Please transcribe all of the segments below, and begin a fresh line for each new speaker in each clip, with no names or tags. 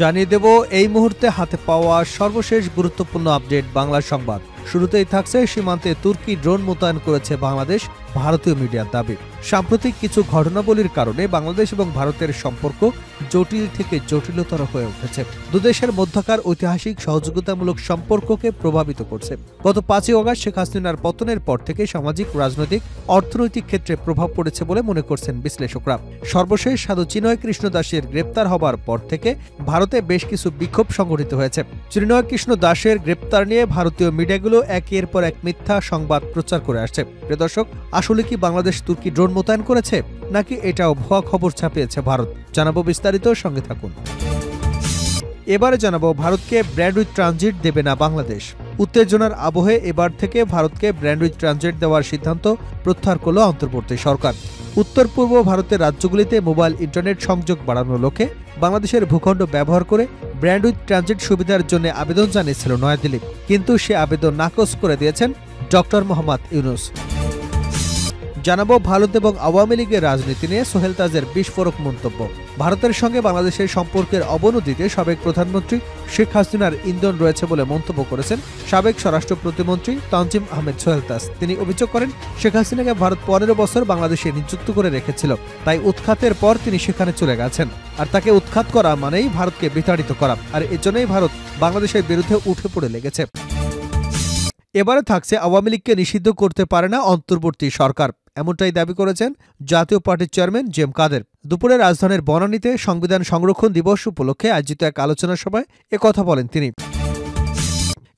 জানিয়ে দেব এই মুহূর্তে হাতে পাওয়া সর্বশেষ গুরুত্বপূর্ণ আপডেট বাংলা সংবাদ। শুরুতেই থাকছে সীমান্তে তুর্কি ড্রোন মোতায়েন করেছে বাংলাদেশ, ভারতীয় মিডিয়ার দাবি। সাম্প্রতিক কিছু ঘটনাবলীর কারণে বাংলাদেশ এবং ভারতের সম্পর্ক জটিল থেকে জটিলতর হয়ে উঠেছে। দুদেশের মধ্যকার ঐতিহাসিক সহযোগিতামূলক সম্পর্ককে প্রভাবিত করছে। গত 5ই অগাস্ট শেখ হাসিনার পতনের পর থেকে সামাজিক, রাজনৈতিক, অর্থনৈতিক ক্ষেত্রে প্রভাব পড়েছে বলে মনে করছেন বিশ্লেষকরা। সর্বশেষ সাধু চিন্ময় কৃষ্ণ দাসের গ্রেপ্তার হবার পর থেকে ভারতে বেশ কিছু বিক্ষোভ সংঘটিত হয়েছে। চিন্ময় কৃষ্ণ দাসের গ্রেপ্তার নিয়ে ভারতীয় মিডিয়াগুলো একের পর এক মিথ্যা সংবাদ প্রচার করে আসছে। প্রিয় দর্শক, আসলে কি বাংলাদেশ তুর্কি ড্রোন মোতায়েন করেছে, নাকি এটাও ভুয়া খবর ছাপিয়েছে ভারত? জানাবো বিস্তারিত, সঙ্গে থাকুন। এবারে জানাবো ভারতকে ব্র্যান্ড উইথ ট্রানজিট দেবে না বাংলাদেশ। উত্তেজনার আবহে এবার থেকে ভারতকে ব্র্যান্ড উইথ ট্রানজিট দেওয়ার সিদ্ধান্ত প্রত্যাহার করল অন্তর্বর্তী সরকার। উত্তর পূর্ব ভারতের রাজ্যগুলিতে মোবাইল ইন্টারনেট সংযোগ বাড়ানোর লক্ষ্যে বাংলাদেশের ভূখণ্ড ব্যবহার করে ব্র্যান্ড উইথ ট্রানজিট সুবিধার জন্য আবেদন জানিয়েছিল নয়াদিল্লি, কিন্তু সে আবেদন নাকচ করে দিয়েছেন ডক্টর মোহাম্মদ ইউনূস। জানাবো ভারত এবং আওয়ামী লীগের রাজনীতি নিয়ে সোহেল তাজের বিস্ফোরক মন্তব্য। ভারতের সঙ্গে বাংলাদেশের সম্পর্কের অবনতিতে সাবেক প্রধানমন্ত্রী শেখ হাসিনার ইন্ধন রয়েছে বলে মন্তব্য করেছেন সাবেক স্বরাষ্ট্র প্রতিমন্ত্রী তানজিম আহমেদ সোহেল তাজ। তিনি অভিযোগ করেন, শেখ হাসিনাকে ভারত 15 বছর বাংলাদেশে নিযুক্ত করে রেখেছিল, তাই উৎখাতের পর তিনি সেখানে চলে গেছেন। আর তাকে উৎখাত করা মানেই ভারতকে বিতাড়িত করা, আর এজন্যই ভারত বাংলাদেশের বিরুদ্ধে উঠে পড়ে লেগেছে। এবারে থাকছে আওয়ামী লীগকে নিষিদ্ধ করতে পারে না অন্তর্বর্তী সরকার, এমনটাই দাবি করেছেন জাতীয় পার্টির চেয়ারম্যান জেম কাদের। দুপুরে রাজধানীর বনানীতে সংবিধান সংরক্ষণ দিবস উপলক্ষে আয়োজিত এক আলোচনা সভায় একথা বলেন তিনি।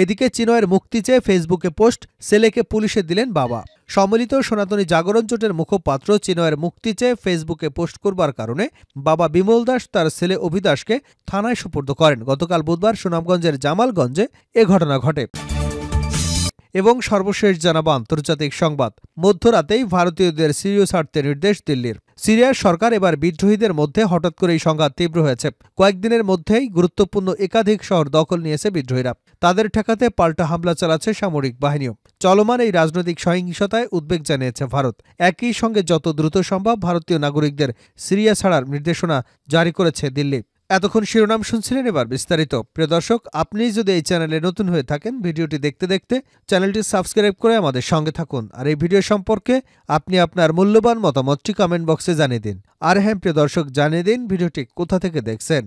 এদিকে চিন্ময়ের মুক্তি চেয়ে ফেসবুকে পোস্ট, ছেলেকে পুলিশে দিলেন বাবা। সম্মিলিত সনাতনী জাগরণ জোটের মুখপাত্র চিন্ময়ের মুক্তি চেয়ে ফেসবুকে পোস্ট করবার কারণে বাবা বিমল দাস তার ছেলে অভিদাসকে থানায় সোপর্দ করেন। গতকাল বুধবার সুনামগঞ্জের জামালগঞ্জে এ ঘটনা ঘটে। এবং সর্বশেষ জানাবো আন্তর্জাতিক সংবাদ। মধ্যরাতেই ভারতীয়দের সিরিয়া ছাড়তে নির্দেশ দিল্লির। সিরিয়ার সরকার এবার বিদ্রোহীদের মধ্যে হঠাৎ করেই সংঘাত তীব্র হয়েছে। কয়েকদিনের মধ্যেই গুরুত্বপূর্ণ একাধিক শহর দখল নিয়েছে বিদ্রোহীরা। তাদের ঠেকাতে পাল্টা হামলা চালাচ্ছে সামরিক বাহিনীও। চলমান এই রাজনৈতিক সহিংসতায় উদ্বেগ জানিয়েছে ভারত। একই সঙ্গে যত দ্রুত সম্ভব ভারতীয় নাগরিকদের সিরিয়া ছাড়ার নির্দেশনা জারি করেছে দিল্লি। এতক্ষণ শিরোনাম শুনছিলেন, এবার বিস্তারিত। প্রিয় দর্শক, আপনি যদি এই চ্যানেলে নতুন হয়ে থাকেন, ভিডিওটি দেখতে দেখতে চ্যানেলটি সাবস্ক্রাইব করে আমাদের সঙ্গে থাকুন। আর এই ভিডিও সম্পর্কে আপনি আপনার মূল্যবান মতামতটি কমেন্ট বক্সে জানিয়ে দিন। আর হ্যাঁ প্রিয় দর্শক, জানিয়ে দিন ভিডিওটি কোথা থেকে দেখছেন।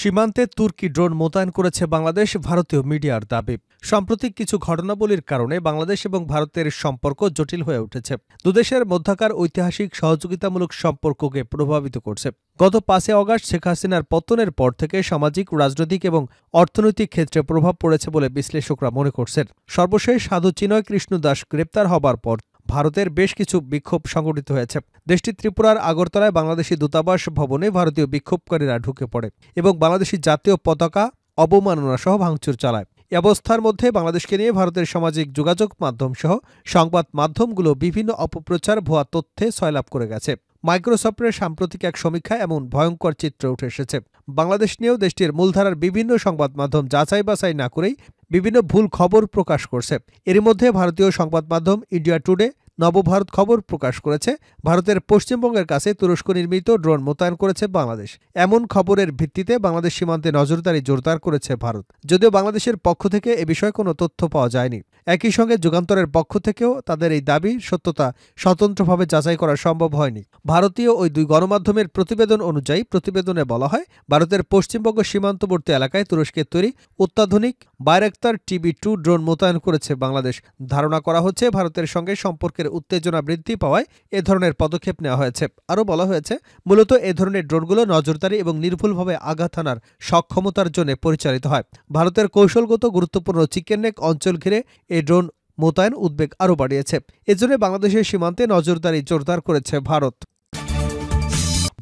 সীমান্তে তুর্কি ড্রোন মোতায়েন করেছে বাংলাদেশ, ভারতীয় মিডিয়ার দাবি। সাম্প্রতিক কিছু ঘটনাবলীর কারণে বাংলাদেশ এবং ভারতের সম্পর্ক জটিল হয়ে উঠেছে। দুদেশের মধ্যকার ঐতিহাসিক সহযোগিতামূলক সম্পর্ককে প্রভাবিত করছে। গত 5 অগাস্ট শেখ হাসিনার পতনের পর থেকে সামাজিক, রাজনৈতিক এবং অর্থনৈতিক ক্ষেত্রে প্রভাব পড়েছে বলে বিশ্লেষকরা মনে করছেন। সর্বশেষ সাধু চিন্ময় কৃষ্ণ দাস গ্রেপ্তার হবার পর ভারতের বেশ কিছু বিক্ষোভ সংঘটিত হয়েছে। দেশটির ত্রিপুরার আগরতলায় বাংলাদেশি দূতাবাস ভবনে ভারতীয় বিক্ষোভকারীরা ঢুকে পড়ে এবং বাংলাদেশি জাতীয় পতাকা অবমাননা সহ ভাঙচুর চালায়। এ অবস্থার মধ্যে বাংলাদেশকে নিয়ে ভারতের সামাজিক যোগাযোগ মাধ্যম সহ সংবাদ মাধ্যমগুলো বিভিন্ন অপপ্রচার, ভুয়া তথ্যে সয়লাভ করে গেছে। মাইক্রোসফটের সাম্প্রতিক এক সমীক্ষায় এমন ভয়ঙ্কর চিত্র উঠে এসেছে। বাংলাদেশ নিয়েও দেশটির মূলধারার বিভিন্ন সংবাদ মাধ্যম যাচাই বাছাই না করেই বিভিন্ন ভুল খবর প্রকাশ করছে। এর মধ্যে ভারতীয় সংবাদ মাধ্যম ইন্ডিয়া টুডে নবভারত খবর প্রকাশ করেছে, ভারতের পশ্চিমবঙ্গের কাছে তুরস্ক নির্মিত ড্রোন মোতায়েন করেছে বাংলাদেশ। এমন খবরের ভিত্তিতে বাংলাদেশ সীমান্তে নজরদারি জোরদার করেছে ভারত। যদিও বাংলাদেশের পক্ষ থেকে এ বিষয়ে কোনো তথ্য পাওয়া যায়নি। একই সঙ্গে যুগান্তরের পক্ষ থেকেও তাদের এই দাবি সত্যতা স্বতন্ত্রভাবে যাচাই করা সম্ভব হয়নি। ভারতীয় ওই দুই গণমাধ্যমের প্রতিবেদন অনুযায়ী প্রতিবেদনে বলা হয়, ভারতের পশ্চিমবঙ্গ সীমান্তবর্তী এলাকায় তুরস্কের তৈরি অত্যাধুনিক বাইরাক্তার TB2 ড্রোন মোতায়েন করেছে বাংলাদেশ। ধারণা করা হচ্ছে ভারতের সঙ্গে সম্পর্কের উত্তেজনা বৃদ্ধি পাওয়ায় এ ধরনের পদক্ষেপ নেওয়া হয়েছে। আরও বলা হয়েছে, মূলত এ ধরনের ড্রোনগুলো নজরদারি এবং নির্ভুলভাবে আঘাত হানার সক্ষমতার জন্য পরিচালিত হয়। ভারতের কৌশলগত গুরুত্বপূর্ণ চিকেন নেক অঞ্চল ঘিরে এই ড্রোন মোতায়েন উদ্বেগ আরও বাড়িয়েছে। এজন্য বাংলাদেশের সীমান্তে নজরদারি জোরদার করেছে ভারত।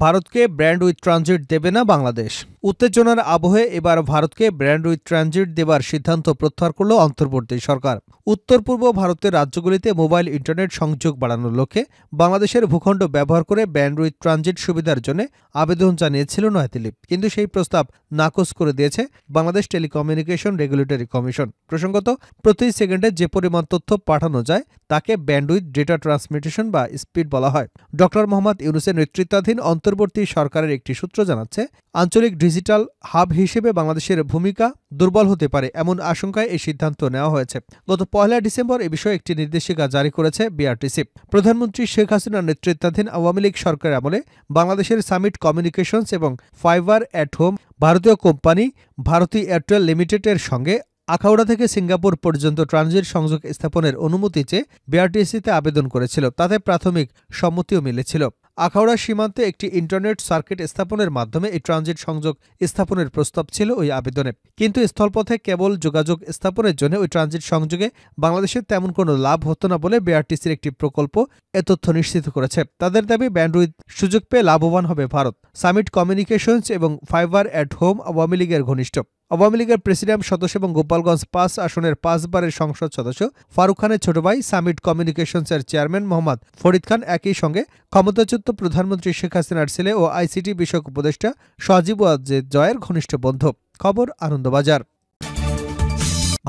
ভারতকে ব্র্যান্ড উইথ ট্রানজিট দেবে না বাংলাদেশ। উত্তেজনার আবহে এবার ভারতকে ব্র্যান্ড উইথ ট্রানজিট দেবার সিদ্ধান্ত প্রত্যাহার করল অন্তর্বর্তী সরকার। উত্তর পূর্ব ভারতের রাজ্যগুলিতে মোবাইল ইন্টারনেট সংযোগ বাড়ানোর লক্ষ্যে বাংলাদেশের ভূখণ্ড ব্যবহার করে ব্র্যান্ড উইথ ট্রানজিট সুবিধার জন্য আবেদন জানিয়েছিল নয়াদিল্লি, কিন্তু সেই প্রস্তাব নাকচ করে দিয়েছে বাংলাদেশ টেলিকমিউনিকেশন রেগুলেটরি কমিশন। প্রসঙ্গত, প্রতি সেকেন্ডে যে পরিমাণ তথ্য পাঠানো যায় তাকে ব্যান্ডউইথ ডেটা ট্রান্সমিটেশন বা স্পিড বলা হয়। ডক্টর মোহাম্মদ ইউনূসের নেতৃত্বাধীন অন্তর্বর্তী সরকারের একটি সূত্র জানাচ্ছে, আঞ্চলিক ডিজিটাল হাব হিসেবে বাংলাদেশের ভূমিকা দুর্বল হতে পারে এমন আশঙ্কায় এই সিদ্ধান্ত নেওয়া হয়েছে। গত 1 ডিসেম্বর এ বিষয়ে একটি নির্দেশিকা জারি করেছে বিআরটিসি। প্রধানমন্ত্রী শেখ হাসিনার নেতৃত্বাধীন আওয়ামী লীগ সরকারের আমলে বাংলাদেশের সামিট কমিউনিকেশনস এবং ফাইবার অ্যাট হোম ভারতীয় কোম্পানি ভারতী এয়ারটেল লিমিটেডের সঙ্গে আখাউড়া থেকে সিঙ্গাপুর পর্যন্ত ট্রানজিট সংযোগ স্থাপনের অনুমতি চেয়ে বিআরটিসিতে আবেদন করেছিল। তাতে প্রাথমিক সম্মতিও মিলেছিল। আখাউড়া সীমান্তে একটি ইন্টারনেট সার্কিট স্থাপনের মাধ্যমে এই ট্রানজিট সংযোগ স্থাপনের প্রস্তাব ছিল ওই আবেদনে। কিন্তু স্থলপথে কেবল যোগাযোগ স্থাপনের জন্য ওই ট্রানজিট সংযোগে বাংলাদেশের তেমন কোনো লাভ হতো না বলে বিআরটিসির একটি প্রকল্প এ তথ্য নিশ্চিত করেছে। তাদের দাবি, ব্যান্ডউইথ সুযোগ পেয়ে লাভবান হবে ভারত। সামিট কমিউনিকেশনস এবং ফাইবার অ্যাট হোম আওয়ামী লীগের ঘনিষ্ঠ। আওয়ামী লীগের প্রেসিডিয়াম সদস্য এবং গোপালগঞ্জ 5 আসনের 5 বারের সংসদ সদস্য ফারুক খানের ছোট ভাই, সামিট কমিউনিকেশনসের চেয়ারম্যান মোহাম্মদ ফরিদ খান, একই সঙ্গে ক্ষমতাচ্যুত প্রধানমন্ত্রী শেখ হাসিনার ছেলে ও আইসিটি বিষয়ক উপদেষ্টা সজীব ওয়াজেদ জয়ের ঘনিষ্ঠ বন্ধু। খবর আনন্দবাজার।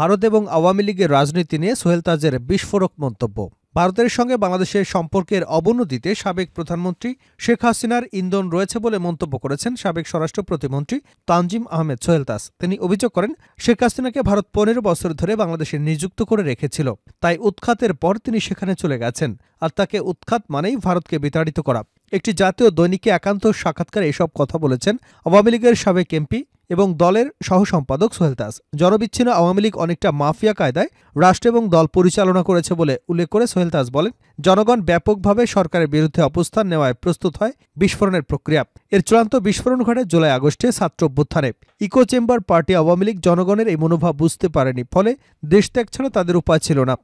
ভারত এবং আওয়ামী লীগের রাজনীতি নিয়ে সোহেল তাজের বিস্ফোরক মন্তব্য। ভারতের সঙ্গে বাংলাদেশের সম্পর্কের অবনতিতে সাবেক প্রধানমন্ত্রী শেখ হাসিনার ইন্ধন রয়েছে বলে মন্তব্য করেছেন সাবেক স্বরাষ্ট্র প্রতিমন্ত্রী তানজিম আহমেদ সোহেল তাজ। তিনি অভিযোগ করেন, শেখ হাসিনাকে ভারত 15 বছর ধরে বাংলাদেশে নিযুক্ত করে রেখেছিল, তাই উৎখাতের পর তিনি সেখানে চলে গেছেন। আর তাকে উৎখাত মানেই ভারতকে বিতাড়িত করা। একটি জাতীয় দৈনিকে একান্ত সাক্ষাৎকারে এসব কথা বলেছেন আওয়ামী লীগের সাবেক এমপি এবং দলের সহসম্পাদক সোহেল তাজ। জনবিচ্ছিন্ন আওয়ামী লীগ অনেকটা মাফিয়া কায়দায় রাষ্ট্র এবং দল পরিচালনা করেছে বলে উল্লেখ করে সোহেল তাজ বলেন, জনগণ ব্যাপকভাবে সরকারের বিরুদ্ধে অবস্থান নেওয়ায় প্রস্তুত হয় বিস্ফোরণের প্রক্রিয়া। এর চূড়ান্ত বিস্ফোরণ ঘটে জুলাই আগস্টে ছাত্র অভ্যুত্থানে। Echo chamber party Awami League জনগণের এই মনোভাব বুঝতে পারেনি, ফলে দেশত্যাগ ছাড়া তাদের উপায় ছিল না।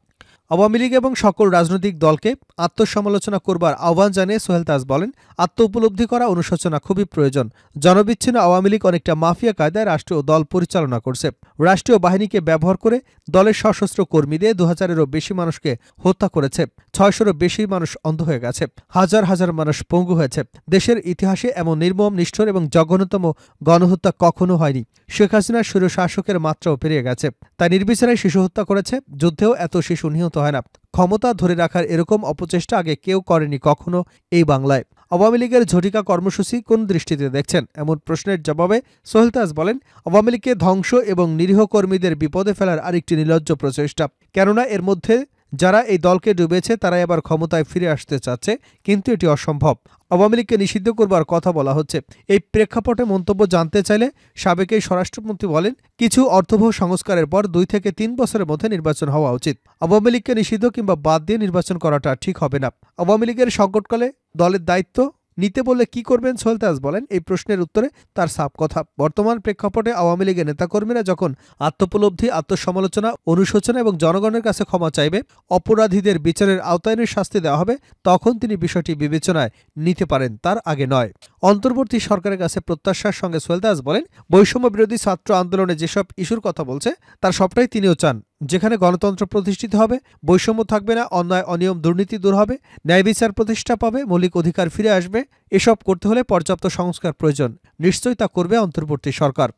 আওয়ামী লীগ এবং সকল রাজনৈতিক দলকে আত্মসমালোচনা করবার আহ্বান জানিয়ে সোহেল তাজ বলেন, আত্ম উপলব্ধি করা অনুশোচনা খুবই প্রয়োজন। জনবিচ্ছিন্ন আওয়ামী লীগ অনেকটা মাফিয়া কায়দায় রাষ্ট্রীয় দল পরিচালনা করছে। রাষ্ট্রীয় বাহিনীকে ব্যবহার করে দলের সশস্ত্র কর্মী দিয়ে 2000-এরও বেশি মানুষকে হত্যা করেছে। 600-এরও বেশি মানুষ অন্ধ হয়ে গেছে। হাজার হাজার মানুষ পঙ্গু হয়েছে। দেশের ইতিহাসে এমন নির্মম, নিষ্ঠুর এবং জঘন্যতম গণহত্যা কখনো হয়নি। শেখ হাসিনার স্বৈরশাসকের মাত্রাও পেরিয়ে গেছে। তাই নির্বিচারে শিশু হত্যা করেছে। যুদ্ধেও এত শিশু নিহত হয় না। ক্ষমতা ধরে রাখার এরকম অপচেষ্টা আগে কেউ করেনি কখনো এই বাংলায়। আওয়ামী লীগের ঝটিকা কর্মসূচি কোন দৃষ্টিতে দেখছেন? এমন প্রশ্নের জবাবে সোহেল তাজ বলেন, আওয়ামী লীগকে ধ্বংস এবং নিরীহ কর্মীদের বিপদে ফেলার আরেকটি নির্লজ্জ প্রচেষ্টা। কেননা এর মধ্যে যারা এই দলকে ডুবেছে তারাই আবার ক্ষমতায় ফিরে আসতে চাচ্ছে, কিন্তু এটি অসম্ভব। আওয়ামী লীগকে নিষিদ্ধ করবার কথা বলা হচ্ছে। এই প্রেক্ষাপটে মন্তব্য জানতে চাইলে সাবেক এই স্বরাষ্ট্রমন্ত্রী বলেন, কিছু অর্থবহ সংস্কারের পর 2 থেকে 3 বছরের মধ্যে নির্বাচন হওয়া উচিত। আওয়ামী লীগকে নিষিদ্ধ কিংবা বাদ দিয়ে নির্বাচন করাটা ঠিক হবে না। আওয়ামী লীগের সংকটকালে দলের দায়িত্ব নিতে বললে কি করবেন? সোহেল তাজ বলেন, এই প্রশ্নের উত্তরে তার সাফ কথা। বর্তমান প্রেক্ষাপটে আওয়ামী লীগের নেতাকর্মীরা যখন আত্মোপলব্ধি, আত্মসমালোচনা, অনুশোচনা এবং জনগণের কাছে ক্ষমা চাইবে, অপরাধীদের বিচারের আওতায় শাস্তি দেওয়া হবে, তখন তিনি বিষয়টি বিবেচনায় নিতে পারেন, তার আগে নয়। অন্তর্বর্তী সরকারের কাছে প্রত্যাশার সঙ্গে সোহেল তাজ বলেন, বৈষম্য বিরোধী ছাত্র আন্দোলনে যেসব ইস্যুর কথা বলছে তার সবটাই তিনিও চান। যেখানে গণতন্ত্র প্রতিষ্ঠিত হবে, বৈষম্য থাকবে না, অন্যায়, অনিয়ম, দুর্নীতি দূর হবে, ন্যায় বিচার প্রতিষ্ঠা পাবে, মৌলিক অধিকার ফিরে আসবে। এসব করতে হলে পর্যাপ্ত সংস্কার প্রয়োজন। নিশ্চয়ই তা করবে অন্তর্বর্তী সরকার।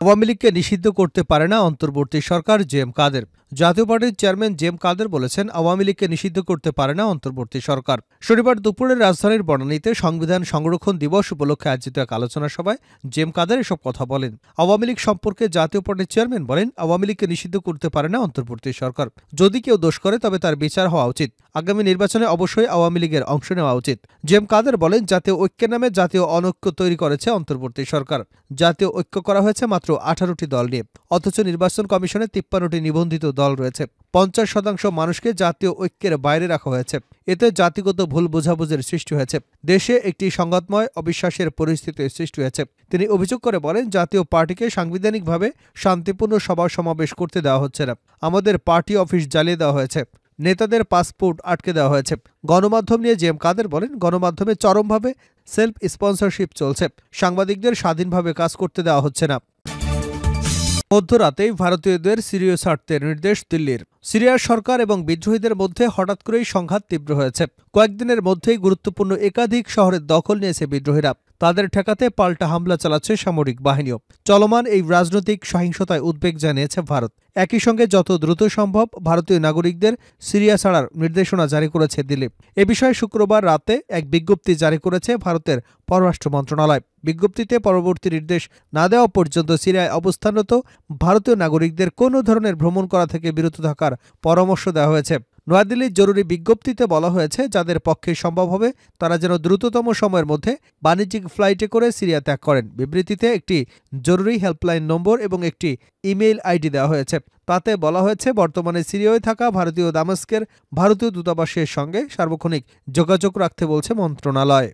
আওয়ামী লীগকে নিষিদ্ধ করতে পারে না অন্তর্বর্তী সরকার, জেএম কাদের। জাতীয় পার্টির চেয়ারম্যান জেএম কাদের বলেছেন, আওয়ামী লীগকে নিষিদ্ধ করতে পারে না অন্তর্বর্তী সরকার। শনিবার দুপুরে রাজধানীর বনানীতে সংবিধান সংরক্ষণ দিবস উপলক্ষে আয়োজিত এক আলোচনা সভায় জেএম কাদের এসব কথা বলেন। আওয়ামী লীগ সম্পর্কে জাতীয় পার্টির চেয়ারম্যান বলেন, আওয়ামী লীগকে নিষিদ্ধ করতে পারে না অন্তর্বর্তী সরকার। যদি কেউ দোষ করে তবে তার বিচার হওয়া উচিত। আগামী নির্বাচনে অবশ্যই আওয়ামী লীগের অংশ নেওয়া উচিত। জেএম কাদের বলেন, জাতীয় ঐক্যের নামে জাতীয় অনৈক্য তৈরি করেছে অন্তর্বর্তী সরকার। জাতীয় ঐক্য করা হয়েছে মাত্র 18টি দল নিয়ে, অথচ নির্বাচন কমিশনে 53টি নিবন্ধিত দল রয়েছে। 50% মানুষকে জাতীয় ঐক্যের বাইরে রাখা হয়েছে। এতে জাতিগত ভুল বোঝাবুঝির সৃষ্টি হয়েছে। দেশে একটি সংঘাতময়, অবিশ্বাসের পরিস্থিতির সৃষ্টি হয়েছে। তিনি অভিযোগ করে বলেন, জাতীয় পার্টিকে সাংবিধানিকভাবে শান্তিপূর্ণ সভা সমাবেশ করতে দেওয়া হচ্ছে না। আমাদের পার্টি অফিস জ্বালিয়ে দেওয়া হয়েছে। নেতাদের পাসপোর্ট আটকে দেওয়া হয়েছে। গণমাধ্যম নিয়ে জেএম কাদের বলেন, গণমাধ্যমে চরমভাবে সেলফ স্পন্সরশিপ চলছে। সাংবাদিকদের স্বাধীনভাবে কাজ করতে দেওয়া হচ্ছে না। মধ্যরাতেই ভারতীয়দের সিরিয়া ছাড়তে নির্দেশ দিল্লির। সিরিয়ার সরকার এবং বিদ্রোহীদের মধ্যে হঠাৎ করেই সংঘাত তীব্র হয়েছে। কয়েকদিনের মধ্যেই গুরুত্বপূর্ণ একাধিক শহরের দখল নিয়েছে বিদ্রোহীরা। তাদের ঠেকাতে পাল্টা হামলা চালাচ্ছে সামরিক বাহিনীও। চলমান এই রাজনৈতিক সহিংসতায় উদ্বেগ জানিয়েছে ভারত। একই সঙ্গে যত দ্রুত সম্ভব ভারতীয় নাগরিকদের সিরিয়া ছাড়ার নির্দেশনা জারি করেছে দিল্লি। এ বিষয়ে শুক্রবার রাতে এক বিজ্ঞপ্তি জারি করেছে ভারতের পররাষ্ট্র মন্ত্রণালয়। বিজ্ঞপ্তিতে পরবর্তী নির্দেশ না দেওয়া পর্যন্ত সিরিয়ায় অবস্থানরত ভারতীয় নাগরিকদের কোনো ধরনের ভ্রমণ করা থেকে বিরত থাকার পরামর্শ দেওয়া হয়েছে। নয়াদিল্লির জরুরি বিজ্ঞপ্তিতে বলা হয়েছে, যাদের পক্ষে সম্ভব হবে তারা যেন দ্রুততম সময়ের মধ্যে বাণিজ্যিক ফ্লাইটে করে সিরিয়া ত্যাগ করেন। বিবৃতিতে একটি জরুরি হেল্পলাইন নম্বর এবং একটি ইমেইল আইডি দেওয়া হয়েছে। তাতে বলা হয়েছে, বর্তমানে সিরিয়ায় থাকা ভারতীয় দামেস্কের ভারতীয় দূতাবাসের সঙ্গে সার্বক্ষণিক যোগাযোগ রাখতে বলছে মন্ত্রণালয়।